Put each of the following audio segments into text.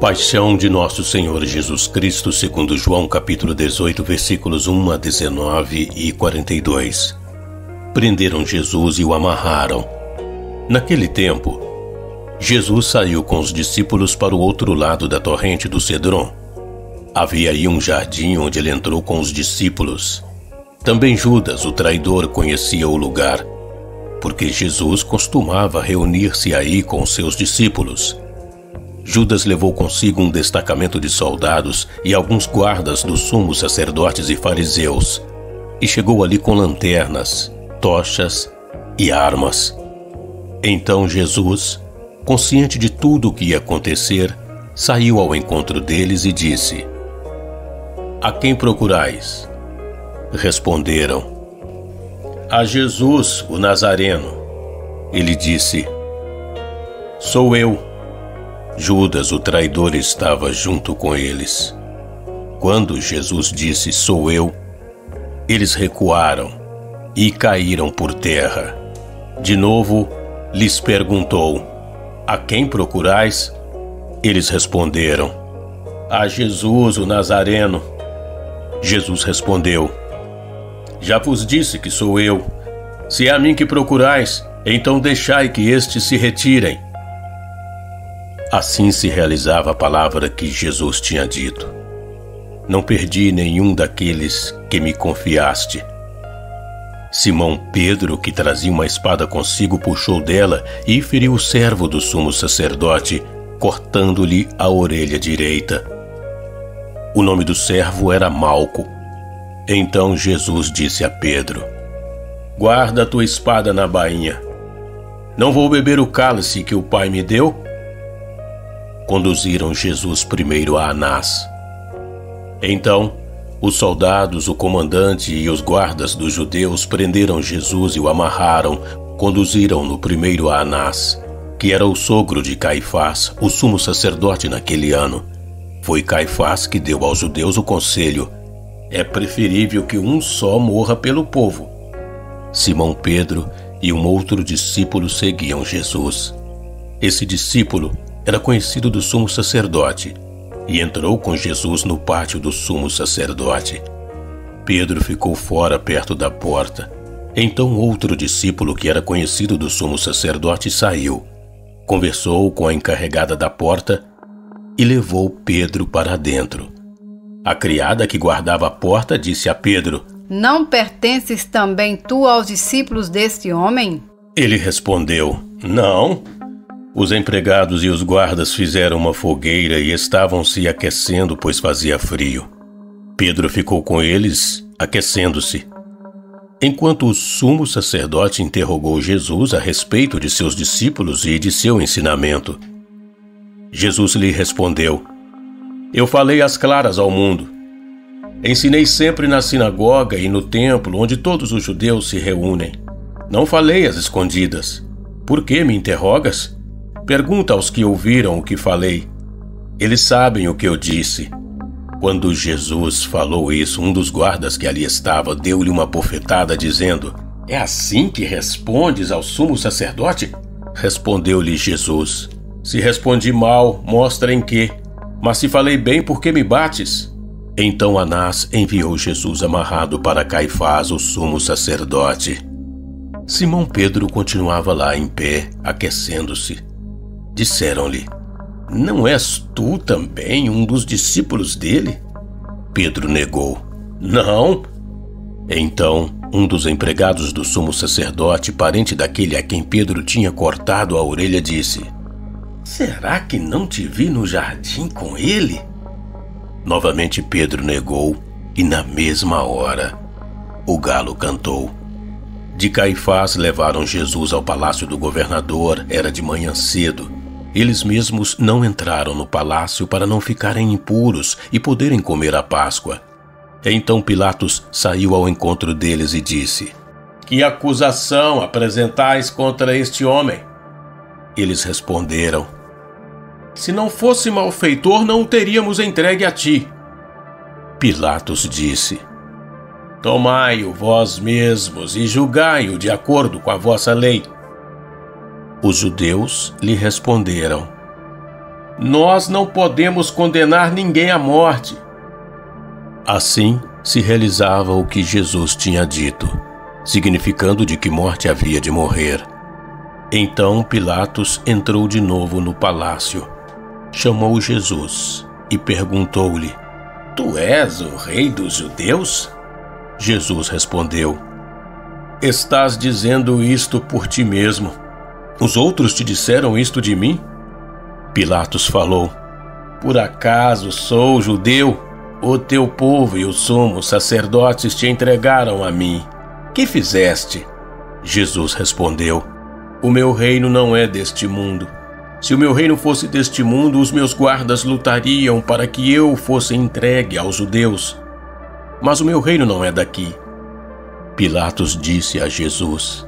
Paixão de Nosso Senhor Jesus Cristo segundo João capítulo 18, versículos 1 a 19 e 42. Prenderam Jesus e o amarraram. Naquele tempo, Jesus saiu com os discípulos para o outro lado da torrente do Cedron. Havia aí um jardim onde ele entrou com os discípulos. Também Judas, o traidor, conhecia o lugar, porque Jesus costumava reunir-se aí com seus discípulos. Judas levou consigo um destacamento de soldados e alguns guardas dos sumos sacerdotes e fariseus, e chegou ali com lanternas, tochas e armas. Então Jesus, consciente de tudo o que ia acontecer, saiu ao encontro deles e disse: "A quem procurais?" Responderam: "A Jesus, o Nazareno." Ele disse: "Sou eu." Judas, o traidor, estava junto com eles. Quando Jesus disse: "Sou eu", eles recuaram e caíram por terra. De novo, lhes perguntou: "A quem procurais?" Eles responderam: "A Jesus, o Nazareno." Jesus respondeu: "Já vos disse que sou eu. Se é a mim que procurais, então deixai que estes se retirem." Assim se realizava a palavra que Jesus tinha dito: "Não perdi nenhum daqueles que me confiaste." Simão Pedro, que trazia uma espada consigo, puxou dela e feriu o servo do sumo sacerdote, cortando-lhe a orelha direita. O nome do servo era Malco. Então Jesus disse a Pedro: "Guarda a tua espada na bainha. Não vou beber o cálice que o Pai me deu?" Conduziram Jesus primeiro a Anás. Então, os soldados, o comandante e os guardas dos judeus prenderam Jesus e o amarraram. Conduziram-no primeiro a Anás, que era o sogro de Caifás, o sumo sacerdote naquele ano. Foi Caifás que deu aos judeus o conselho: "É preferível que um só morra pelo povo." Simão Pedro e um outro discípulo seguiam Jesus. Esse discípulo era conhecido do sumo sacerdote e entrou com Jesus no pátio do sumo sacerdote. Pedro ficou fora perto da porta. Então outro discípulo que era conhecido do sumo sacerdote saiu, conversou com a encarregada da porta e levou Pedro para dentro. A criada que guardava a porta disse a Pedro: "Não pertences também tu aos discípulos deste homem?" Ele respondeu: "Não." Os empregados e os guardas fizeram uma fogueira e estavam se aquecendo, pois fazia frio. Pedro ficou com eles, aquecendo-se, enquanto o sumo sacerdote interrogou Jesus a respeito de seus discípulos e de seu ensinamento. Jesus lhe respondeu: "Eu falei às claras ao mundo. Ensinei sempre na sinagoga e no templo, onde todos os judeus se reúnem. Não falei às escondidas. Por que me interrogas? Pergunta aos que ouviram o que falei. Eles sabem o que eu disse." Quando Jesus falou isso, um dos guardas que ali estava deu-lhe uma bofetada, dizendo: "É assim que respondes ao sumo sacerdote?" Respondeu-lhe Jesus: "Se respondi mal, mostra em quê. Mas se falei bem, por que me bates?" Então Anás enviou Jesus amarrado para Caifás, o sumo sacerdote. Simão Pedro continuava lá em pé, aquecendo-se. Disseram-lhe: "Não és tu também um dos discípulos dele?" Pedro negou: "Não." Então, um dos empregados do sumo sacerdote, parente daquele a quem Pedro tinha cortado a orelha, disse: "Será que não te vi no jardim com ele?" Novamente Pedro negou, e na mesma hora o galo cantou. De Caifás levaram Jesus ao palácio do governador. Era de manhã cedo. Eles mesmos não entraram no palácio para não ficarem impuros e poderem comer a Páscoa. Então Pilatos saiu ao encontro deles e disse: "Que acusação apresentais contra este homem?" Eles responderam: "Se não fosse malfeitor, não o teríamos entregue a ti." Pilatos disse: "Tomai-o vós mesmos e julgai-o de acordo com a vossa lei." Os judeus lhe responderam: Nós não podemos condenar ninguém à morte. Assim se realizava o que Jesus tinha dito, significando de que morte havia de morrer. Então Pilatos entrou de novo no palácio, chamou Jesus e perguntou-lhe: Tu és o rei dos judeus? Jesus respondeu: Estás dizendo isto por ti mesmo. Os outros te disseram isto de mim? Pilatos falou: Por acaso sou judeu? O teu povo e os sumos sacerdotes te entregaram a mim. Que fizeste? Jesus respondeu: O meu reino não é deste mundo. Se o meu reino fosse deste mundo, os meus guardas lutariam para que eu fosse entregue aos judeus. Mas o meu reino não é daqui. Pilatos disse a Jesus: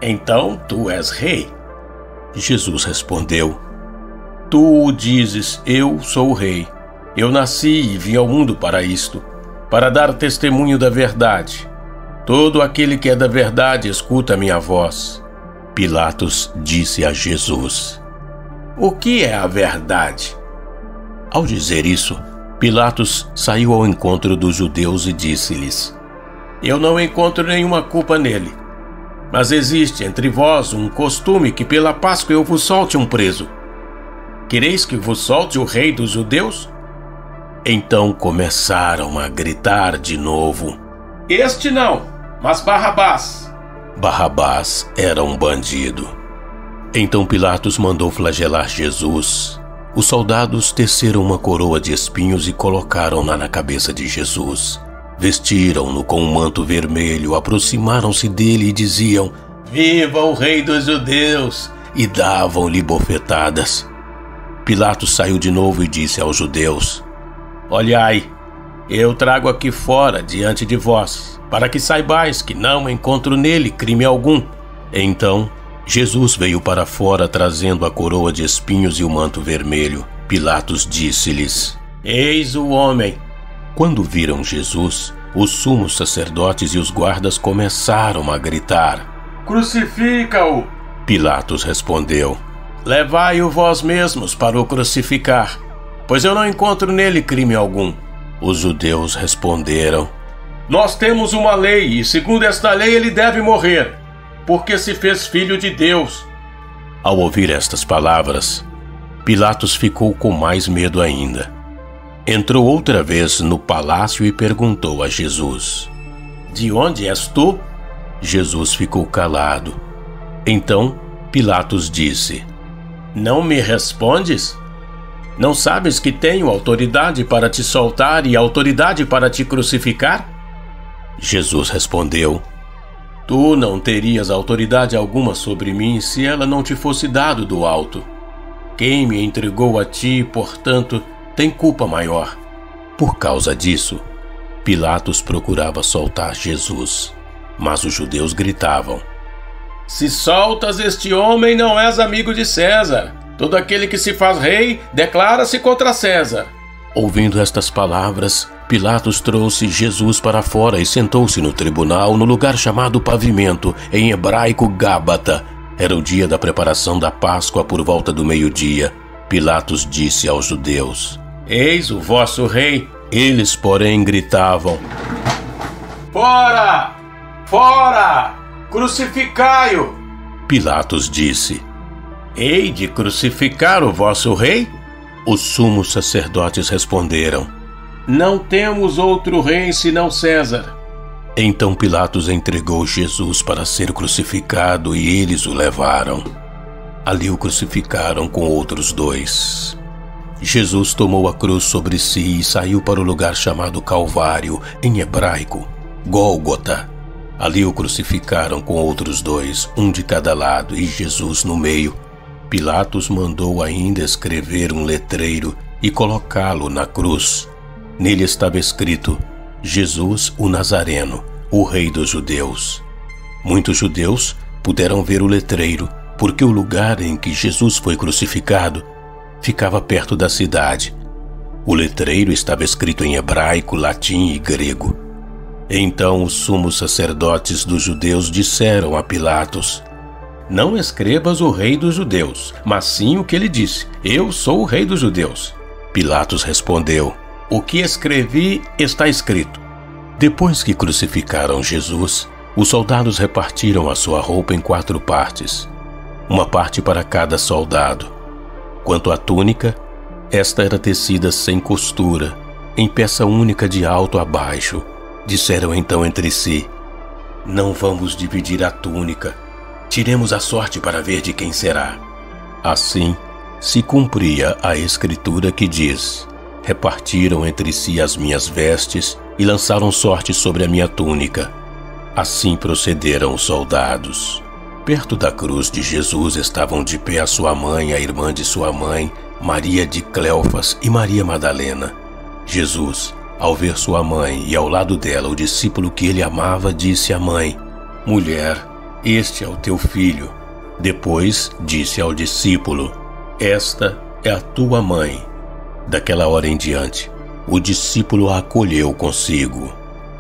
Então tu és rei? Jesus respondeu: Tu o dizes, eu sou o rei. Eu nasci e vim ao mundo para isto, para dar testemunho da verdade. Todo aquele que é da verdade escuta a minha voz. Pilatos disse a Jesus: O que é a verdade? Ao dizer isso, Pilatos saiu ao encontro dos judeus e disse-lhes: Eu não encontro nenhuma culpa nele. Mas existe entre vós um costume que pela Páscoa eu vos solte um preso. Quereis que vos solte o rei dos judeus? Então começaram a gritar de novo: Este não, mas Barrabás. Barrabás era um bandido. Então Pilatos mandou flagelar Jesus. Os soldados teceram uma coroa de espinhos e colocaram-na na cabeça de Jesus. Vestiram-no com um manto vermelho, aproximaram-se dele e diziam: Viva o rei dos judeus! E davam-lhe bofetadas. Pilatos saiu de novo e disse aos judeus: Olhai, eu trago aqui fora diante de vós, para que saibais que não encontro nele crime algum. Então Jesus veio para fora trazendo a coroa de espinhos e o manto vermelho. Pilatos disse-lhes: Eis o homem. Quando viram Jesus, os sumos sacerdotes e os guardas começaram a gritar: Crucifica-o! Pilatos respondeu: Levai-o vós mesmos para o crucificar, pois eu não encontro nele crime algum. Os judeus responderam: Nós temos uma lei, e segundo esta lei ele deve morrer, porque se fez filho de Deus. Ao ouvir estas palavras, Pilatos ficou com mais medo ainda. Entrou outra vez no palácio e perguntou a Jesus: De onde és tu? Jesus ficou calado. Então Pilatos disse: Não me respondes? Não sabes que tenho autoridade para te soltar e autoridade para te crucificar? Jesus respondeu: Tu não terias autoridade alguma sobre mim se ela não te fosse dado do alto. Quem me entregou a ti, portanto, tem culpa maior. Por causa disso, Pilatos procurava soltar Jesus, mas os judeus gritavam: Se soltas este homem, não és amigo de César. Todo aquele que se faz rei declara-se contra César. Ouvindo estas palavras, Pilatos trouxe Jesus para fora e sentou-se no tribunal, no lugar chamado Pavimento, em hebraico Gábata. Era o dia da preparação da Páscoa por volta do meio-dia. Pilatos disse aos judeus: Eis o vosso rei. Eles, porém, gritavam: Fora! Fora! Crucificai-o! Pilatos disse: Hei de crucificar o vosso rei? Os sumos sacerdotes responderam: Não temos outro rei senão César. Então Pilatos entregou Jesus para ser crucificado e eles o levaram. Ali o crucificaram com outros dois. Jesus tomou a cruz sobre si e saiu para o lugar chamado Calvário, em hebraico, Gólgota. Ali o crucificaram com outros dois, um de cada lado, e Jesus no meio. Pilatos mandou ainda escrever um letreiro e colocá-lo na cruz. Nele estava escrito: Jesus o Nazareno, o rei dos judeus. Muitos judeus puderam ver o letreiro, porque o lugar em que Jesus foi crucificado ficava perto da cidade. O letreiro estava escrito em hebraico, latim e grego. Então os sumos sacerdotes dos judeus disseram a Pilatos: Não escrevas o rei dos judeus, mas sim o que ele disse: eu sou o rei dos judeus. Pilatos respondeu: o que escrevi está escrito. Depois que crucificaram Jesus, os soldados repartiram a sua roupa em 4 partes, uma parte para cada soldado. Quanto à túnica, esta era tecida sem costura, em peça única de alto a baixo. Disseram então entre si: não vamos dividir a túnica, tiremos a sorte para ver de quem será. Assim se cumpria a escritura que diz: repartiram entre si as minhas vestes e lançaram sorte sobre a minha túnica. Assim procederam os soldados. Perto da cruz de Jesus estavam de pé a sua mãe, a irmã de sua mãe, Maria de Cleofas e Maria Madalena. Jesus, ao ver sua mãe e ao lado dela o discípulo que ele amava, disse à mãe: mulher, este é o teu filho. Depois disse ao discípulo: esta é a tua mãe. Daquela hora em diante, o discípulo a acolheu consigo.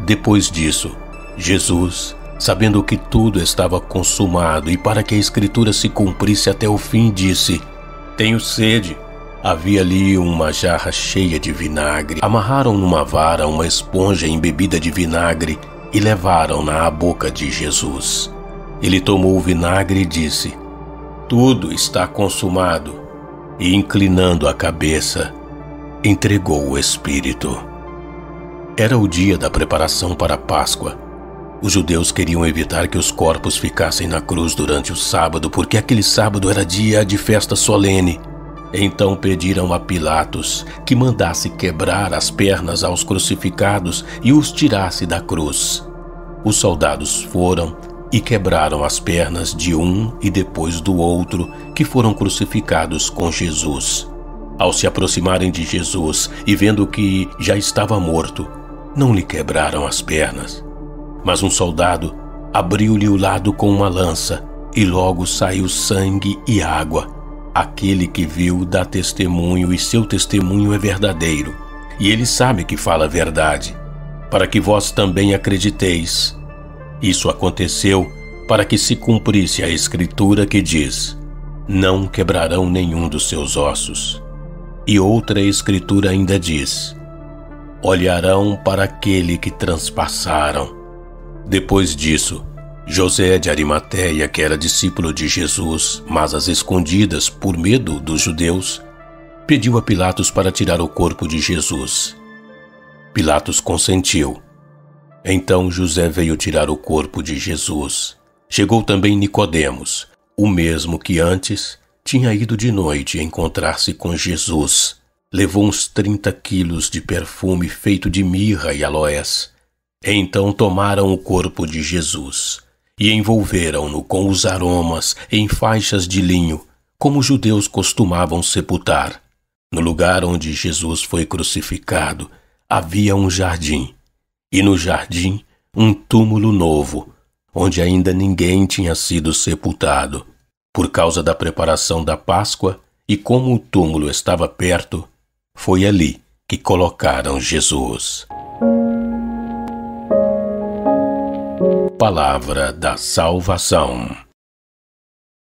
Depois disso, Jesus, sabendo que tudo estava consumado e para que a escritura se cumprisse até o fim, disse: tenho sede. Havia ali uma jarra cheia de vinagre. Amarraram numa vara uma esponja embebida de vinagre e levaram-na à boca de Jesus. Ele tomou o vinagre e disse: tudo está consumado. E, inclinando a cabeça, entregou o Espírito. Era o dia da preparação para a Páscoa. Os judeus queriam evitar que os corpos ficassem na cruz durante o sábado, porque aquele sábado era dia de festa solene. Então pediram a Pilatos que mandasse quebrar as pernas aos crucificados e os tirasse da cruz. Os soldados foram e quebraram as pernas de um e depois do outro que foram crucificados com Jesus. Ao se aproximarem de Jesus e vendo que já estava morto, não lhe quebraram as pernas. Mas um soldado abriu-lhe o lado com uma lança e logo saiu sangue e água. Aquele que viu dá testemunho e seu testemunho é verdadeiro. E ele sabe que fala a verdade, para que vós também acrediteis. Isso aconteceu para que se cumprisse a escritura que diz: não quebrarão nenhum dos seus ossos. E outra escritura ainda diz: olharão para aquele que transpassaram. Depois disso, José de Arimateia, que era discípulo de Jesus, mas às escondidas por medo dos judeus, pediu a Pilatos para tirar o corpo de Jesus. Pilatos consentiu. Então José veio tirar o corpo de Jesus. Chegou também Nicodemos, o mesmo que antes tinha ido de noite encontrar-se com Jesus. Levou uns 30 quilos de perfume feito de mirra e aloés. Então tomaram o corpo de Jesus e envolveram-no com os aromas em faixas de linho, como os judeus costumavam sepultar. No lugar onde Jesus foi crucificado havia um jardim, e no jardim um túmulo novo, onde ainda ninguém tinha sido sepultado. Por causa da preparação da Páscoa e como o túmulo estava perto, foi ali que colocaram Jesus. Palavra da salvação.